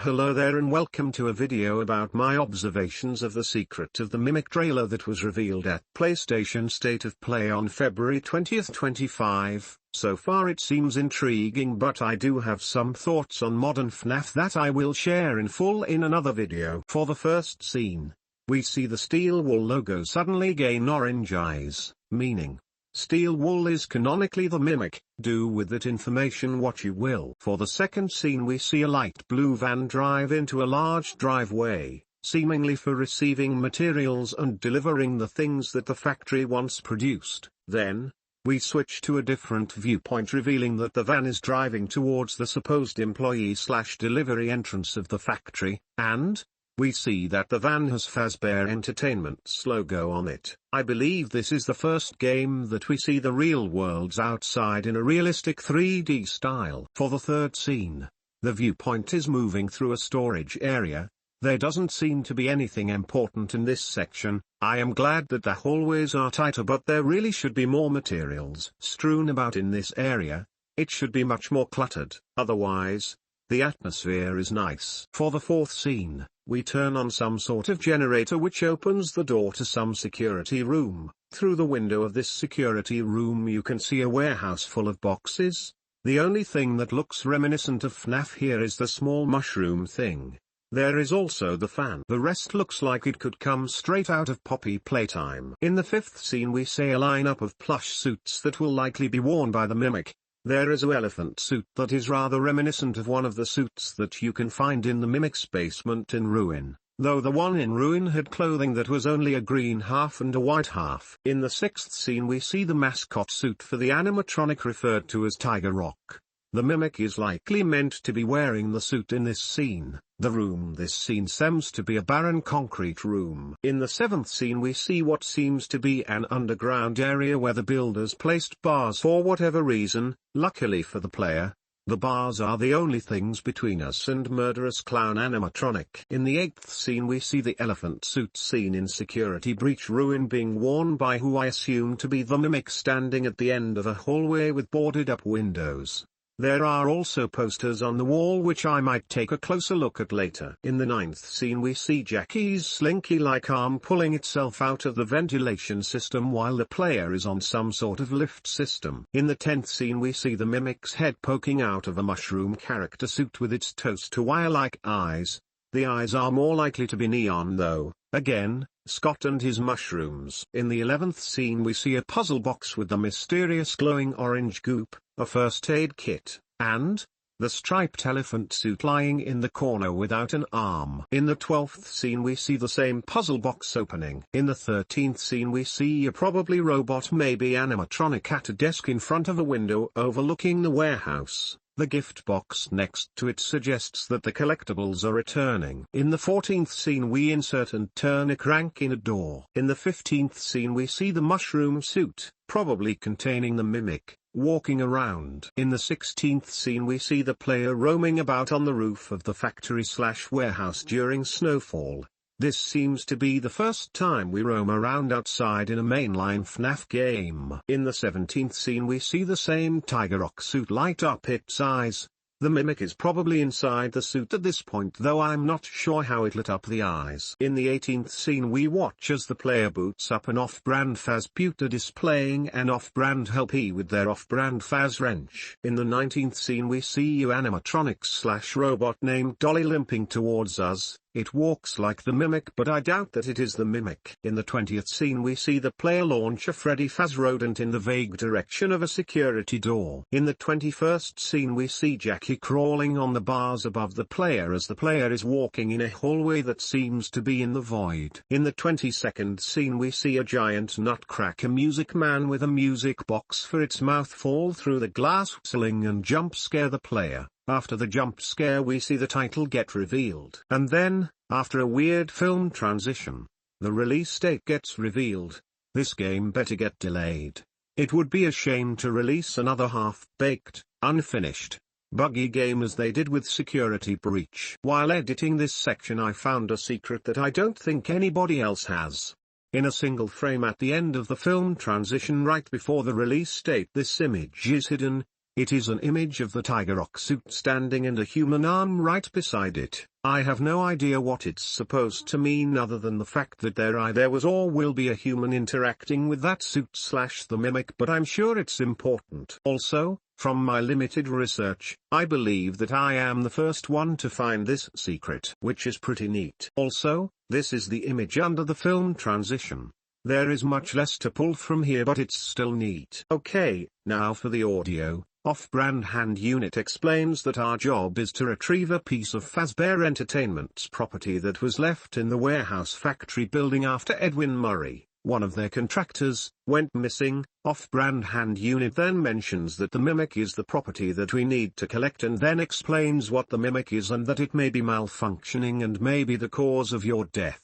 Hello there and welcome to a video about my observations of the Secret of the Mimic trailer that was revealed at PlayStation State of Play on February 20th 25. So far it seems intriguing, but I do have some thoughts on modern FNaF that I will share in full in another video. For the first scene, we see the Steel Wool logo suddenly gain orange eyes, meaning Steel Wool is canonically the Mimic. Do with that information what you will. For the second scene we see a light blue van drive into a large driveway, seemingly for receiving materials and delivering the things that the factory once produced. Then, we switch to a different viewpoint revealing that the van is driving towards the supposed employee/delivery entrance of the factory, and we see that the van has Fazbear Entertainment's logo on it. I believe this is the first game that we see the real world's outside in a realistic 3D style. For the third scene, the viewpoint is moving through a storage area. There doesn't seem to be anything important in this section. I am glad that the hallways are tighter, but there really should be more materials strewn about in this area. It should be much more cluttered. Otherwise, the atmosphere is nice. For the fourth scene, we turn on some sort of generator which opens the door to some security room. Through the window of this security room you can see a warehouse full of boxes. The only thing that looks reminiscent of FNaF here is the small mushroom thing. There is also the fan. The rest looks like it could come straight out of Poppy Playtime. In the fifth scene we see a lineup of plush suits that will likely be worn by the Mimic. There is an elephant suit that is rather reminiscent of one of the suits that you can find in the Mimic's basement in Ruin, though the one in Ruin had clothing that was only a green half and a white half. In the sixth scene we see the mascot suit for the animatronic referred to as Tiger Rock. The Mimic is likely meant to be wearing the suit in this scene. The room this scene seems to be a barren concrete room. In the seventh scene we see what seems to be an underground area where the builders placed bars for whatever reason. Luckily for the player, the bars are the only things between us and murderous clown animatronic. In the eighth scene we see the elephant suit seen in Security Breach Ruin being worn by who I assume to be the Mimic, standing at the end of a hallway with boarded up windows. There are also posters on the wall which I might take a closer look at later. In the ninth scene we see Jackie's slinky-like arm pulling itself out of the ventilation system while the player is on some sort of lift system. In the 10th scene we see the Mimic's head poking out of a mushroom character suit with its toaster wire-like eyes. The eyes are more likely to be neon though. Again, Scott and his mushrooms. In the 11th scene we see a puzzle box with the mysterious glowing orange goop, a first aid kit, and the striped elephant suit lying in the corner without an arm. In the 12th scene we see the same puzzle box opening. In the 13th scene we see a probably robot, maybe animatronic, at a desk in front of a window overlooking the warehouse. The gift box next to it suggests that the collectibles are returning. In the 14th scene we insert and turn a crank in a door. In the 15th scene we see the mushroom suit, probably containing the Mimic, walking around. In the 16th scene we see the player roaming about on the roof of the factory/warehouse during snowfall. This seems to be the first time we roam around outside in a mainline FNaF game. In the 17th scene we see the same Tiger Rock suit light up its eyes. The Mimic is probably inside the suit at this point, though I'm not sure how it lit up the eyes. In the 18th scene we watch as the player boots up an off-brand Faz pewter displaying an off-brand LP with their off-brand Faz wrench. In the 19th scene we see a animatronic/robot named Dolly limping towards us. It walks like the Mimic, but I doubt that it is the Mimic. In the 20th scene we see the player launch a Freddy Faz rodent in the vague direction of a security door. In the 21st scene we see Jackie crawling on the bars above the player as the player is walking in a hallway that seems to be in the void. In the 22nd scene we see a giant nutcracker music man with a music box for its mouth fall through the glass ceiling and jump scare the player. After the jump scare we see the title get revealed. And then, after a weird film transition, the release date gets revealed. This game better get delayed. It would be a shame to release another half-baked, unfinished, buggy game as they did with Security Breach. While editing this section I found a secret that I don't think anybody else has. In a single frame at the end of the film transition right before the release date this image is hidden. It is an image of the Tiger Rock suit standing and a human arm right beside it. I have no idea what it's supposed to mean other than the fact that there was or will be a human interacting with that suit/the mimic, but I'm sure it's important. Also, from my limited research, I believe that I am the first one to find this secret, which is pretty neat. Also, this is the image under the film transition. There is much less to pull from here, but it's still neat. Okay, now for the audio. Off-brand hand unit explains that our job is to retrieve a piece of Fazbear Entertainment's property that was left in the warehouse factory building after Edwin Murray, one of their contractors, went missing. Off-brand hand unit then mentions that the mimic is the property that we need to collect and then explains what the mimic is and that it may be malfunctioning and may be the cause of your death.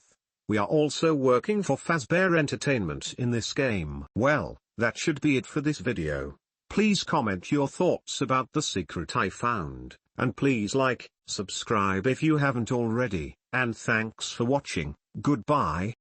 We are also working for Fazbear Entertainment in this game. Well, that should be it for this video. Please comment your thoughts about the secret I found, and please like, subscribe if you haven't already, and thanks for watching. Goodbye.